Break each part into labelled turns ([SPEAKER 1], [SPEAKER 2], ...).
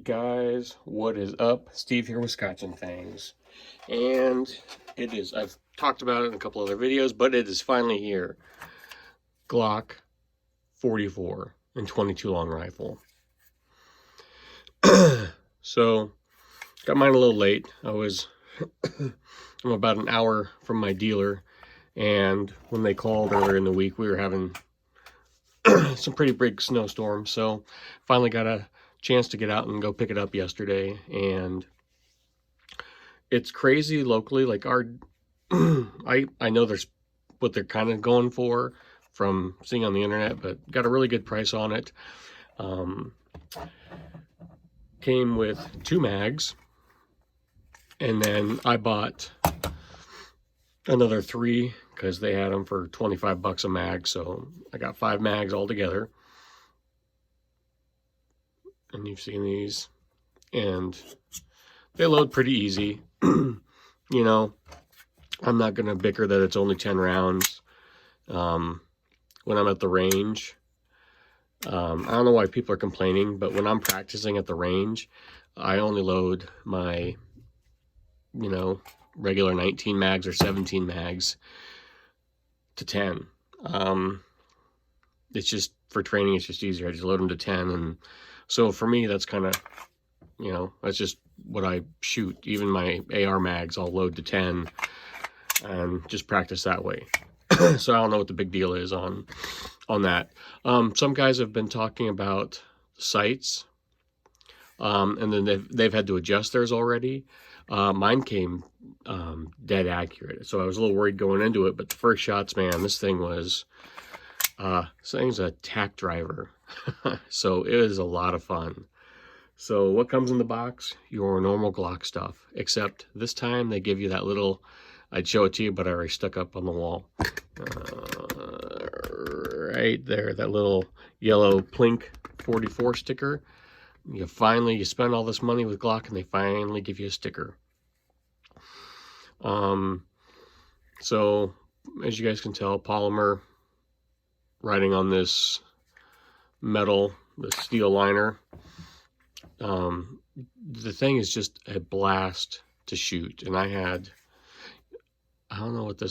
[SPEAKER 1] Guys, what is up? Steve here with Scotch and Things. And it is, I've talked about it in a couple other videos, but it is finally here. Glock 44 and 22 long rifle. So, got mine a little late. I'm about an hour from my dealer. And when they called earlier in the week, we were having some pretty big snowstorms. So, finally got a chance to get out and go pick it up yesterday, and it's crazy locally. Like our I know there's what they're kind of going for from seeing on the internet, but got a really good price on it. Came with 2 mags, and then I bought another 3 because they had them for 25 bucks a mag, so I got 5 mags altogether. And you've seen these, and they load pretty easy. You know, I'm not going to bicker that it's only 10 rounds when I'm at the range. I don't know why people are complaining, but when I'm practicing at the range, I only load my, regular 19 mags or 17 mags to 10. It's just, for training, it's just easier. I just load them to 10, and so for me, that's kind of, that's just what I shoot. Even my AR mags, I'll load to 10 and just practice that way. So I don't know what the big deal is on that. Some guys have been talking about sights, and then they've had to adjust theirs already. Mine came dead accurate, so I was a little worried going into it. But the first shots, man, this thing's a tack driver. So it is a lot of fun. So what comes in the box? Your normal Glock stuff, except this time they give you that little, I'd show it to you, but I already stuck up on the wall. Right there, that little yellow Plink 44 sticker. You spend all this money with Glock and they finally give you a sticker. So as you guys can tell, polymer writing on this metal, the steel liner. The thing is just a blast to shoot, and I don't know what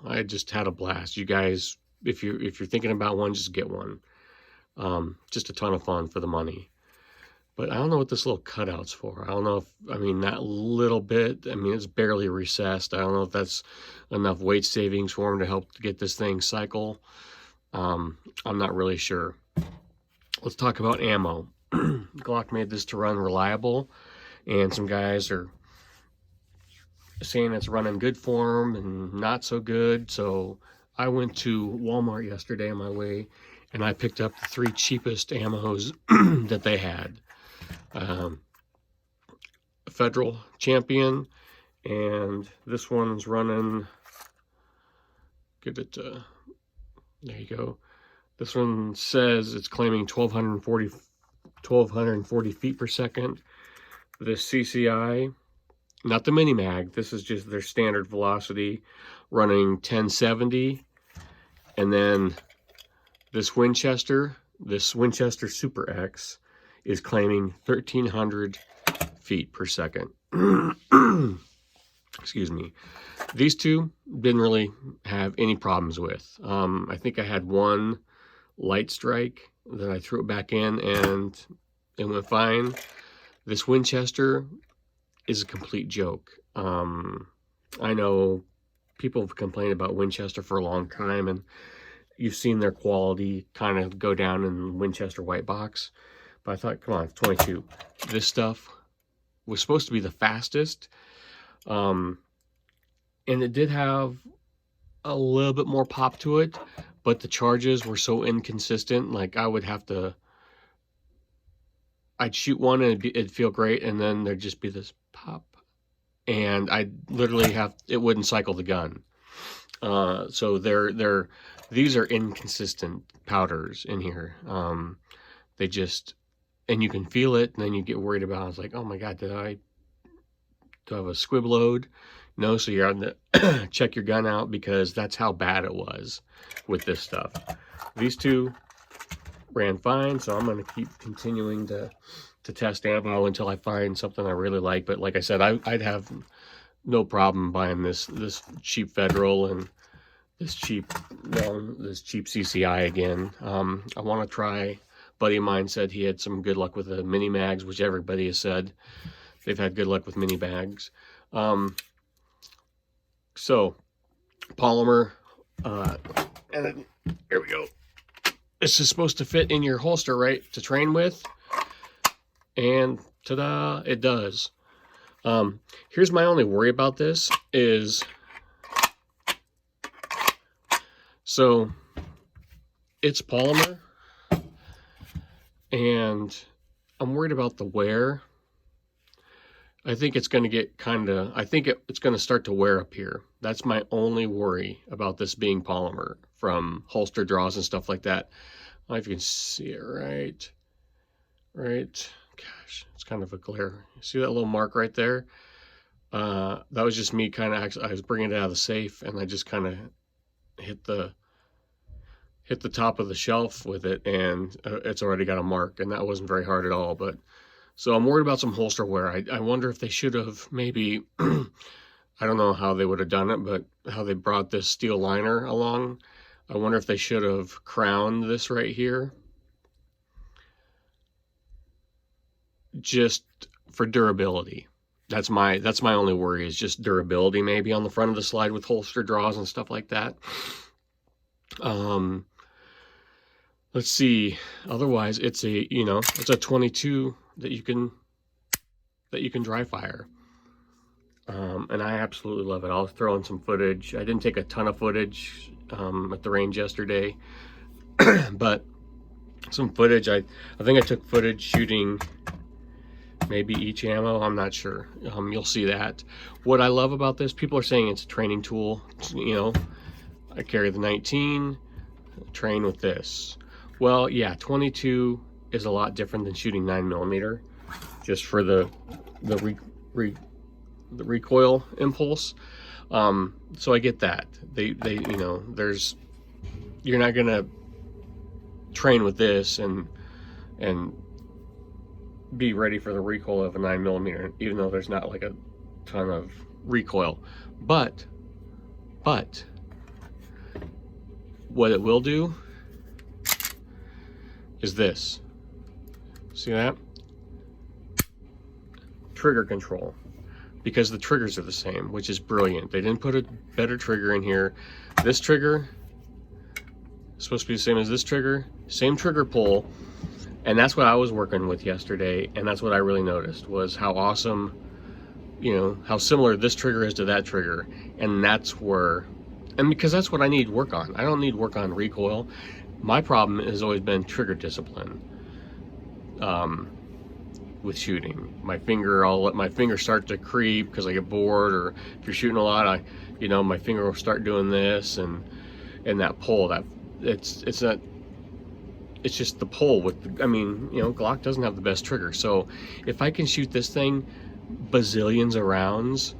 [SPEAKER 1] I just had a blast. You guys, if you're thinking about one, just get one. Just a ton of fun for the money. But I don't know what this little cutout's for. I don't know that little bit, it's barely recessed. I don't know if that's enough weight savings for them to help to get this thing cycle. I'm not really sure. Let's talk about ammo. Glock made this to run reliable, and some guys are saying it's running good for them and not so good. So I went to Walmart yesterday on my way, and I picked up the 3 cheapest ammos that they had. Federal Champion, and this one's running, there you go. This one says it's claiming 1240 feet per second. This CCI, not the mini mag, this is just their standard velocity, running 1070. And then this Winchester Super X is claiming 1300 feet per second. Excuse me. These two didn't really have any problems with. I think I had one light strike, then I threw it back in and it went fine. This Winchester is a complete joke. I know people have complained about Winchester for a long time, and you've seen their quality kind of go down in Winchester white box. But I thought, come on, it's 22. This stuff was supposed to be the fastest. And it did have a little bit more pop to it, but the charges were so inconsistent. Like I'd shoot one and it'd feel great, and then there'd just be this pop, and I'd literally it wouldn't cycle the gun. So these are inconsistent powders in here. They just, and you can feel it, and then you get worried about, I was like, oh my God, do I have a squib load? No, so you're on the check your gun out, because that's how bad it was with this stuff. These two ran fine, so I'm going to keep continuing to to test ammo until I find something I really like. But like I said, I'd have no problem buying this cheap Federal and this cheap CCI again. I want to try. A buddy of mine said he had some good luck with the mini mags, which everybody has said they've had good luck with mini mags. So polymer, and then here we go. This is supposed to fit in your holster, right, to train with, and ta-da, it does. Here's my only worry about this is, so it's polymer, and I'm worried about the wear. I think it's going to get it's going to start to wear up here. That's my only worry about this being polymer from holster draws and stuff like that. I don't know if you can see it right. Gosh, it's kind of a glare. See that little mark right there? That was just me kind of, I was bringing it out of the safe and I just kind of hit the top of the shelf with it, and it's already got a mark, and that wasn't very hard at all. But so I'm worried about some holster wear. I wonder if they should have maybe, I don't know how they would have done it, but how they brought this steel liner along. I wonder if they should have crowned this right here, just for durability. That's my only worry, is just durability maybe on the front of the slide with holster draws and stuff like that. Let's see. Otherwise, it's a, it's a 22 that you can dry fire. And I absolutely love it. I'll throw in some footage. I didn't take a ton of footage at the range yesterday, but some footage. I think I took footage shooting maybe each ammo. I'm not sure. You'll see that. What I love about this, people are saying it's a training tool. I carry the 19, train with this. Well, yeah, 22 is a lot different than shooting 9mm, just for the recoil impulse. So I get that. They you're not gonna train with this and be ready for the recoil of a 9mm, even though there's not like a ton of recoil. But what it will do is this. See that? Trigger control. Because the triggers are the same, which is brilliant. They didn't put a better trigger in here. This trigger is supposed to be the same as this trigger. Same trigger pull. And that's what I was working with yesterday. And that's what I really noticed, was how awesome, how similar this trigger is to that trigger. And that's where, and because that's what I need work on. I don't need work on recoil. My problem has always been trigger discipline with shooting. I'll let my finger start to creep because I get bored, or if you're shooting a lot, my finger will start doing this, and that pull, it's just the pull with, Glock doesn't have the best trigger. So if I can shoot this thing bazillions of rounds,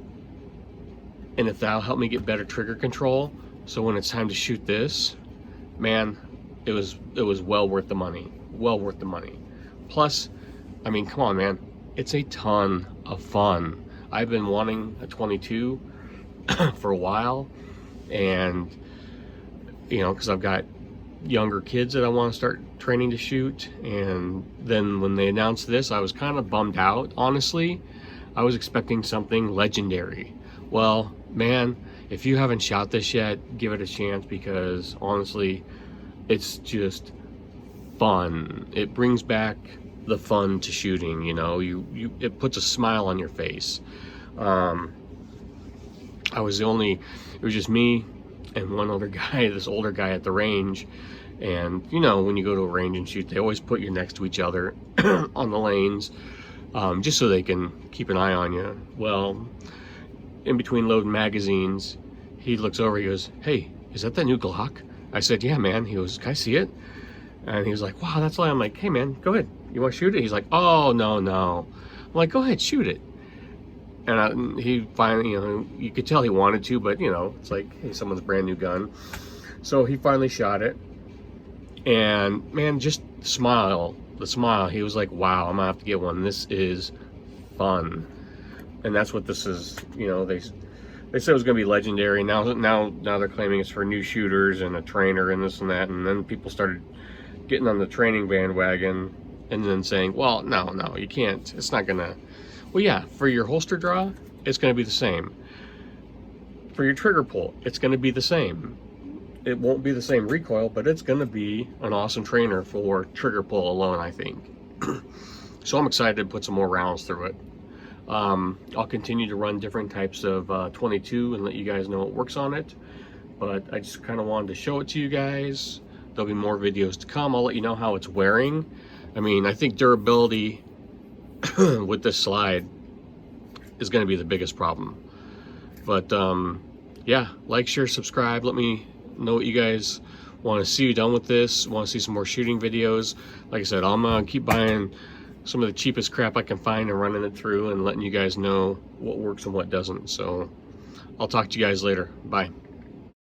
[SPEAKER 1] and if that'll help me get better trigger control, so when it's time to shoot this, man, it was well worth the money. Plus, come on, man, it's a ton of fun. I've been wanting a 22 for a while, and because I've got younger kids that I want to start training to shoot. And then when they announced this, I was kind of bummed out, honestly. I was expecting something legendary. Well, man, if you haven't shot this yet, give it a chance, because honestly, it's just fun. It brings back the fun to shooting. It puts a smile on your face. It was just me and one other guy, this older guy at the range. And when you go to a range and shoot, they always put you next to each other on the lanes, just so they can keep an eye on you. Well, in between loading magazines, he looks over, he goes, "Hey, is that the new Glock?" I said, "Yeah, man." He goes, "Can I see it?" And he was like, "Wow, that's all." I'm like, "Hey, man, go ahead. You want to shoot it?" He's like, "Oh, no." I'm like, "Go ahead, shoot it." And he finally, you could tell he wanted to, but it's like, hey, someone's brand new gun. So he finally shot it, and man, just smile the smile. He was like, wow, I'm gonna have to get one. This is fun. And that's what this is. You know, they said it was gonna be legendary. Now they're claiming it's for new shooters and a trainer and this and that. And then people started getting on the training bandwagon and then saying, well, no, you can't. It's not gonna. Well, yeah, for your holster draw, it's gonna be the same. For your trigger pull, it's gonna be the same. It won't be the same recoil, but it's gonna be an awesome trainer for trigger pull alone, I think. So I'm excited to put some more rounds through it. I'll continue to run different types of 22 and let you guys know what works on it. But I just kind of wanted to show it to you guys. There'll be more videos to come. I'll let you know how it's wearing. I mean, I think durability with this slide is going to be the biggest problem. But yeah, like, share, subscribe. Let me know what you guys want to see done with this. Want to see some more shooting videos. Like I said, I'm gonna keep buying some of the cheapest crap I can find and running it through and letting you guys know what works and what doesn't. So I'll talk to you guys later. Bye.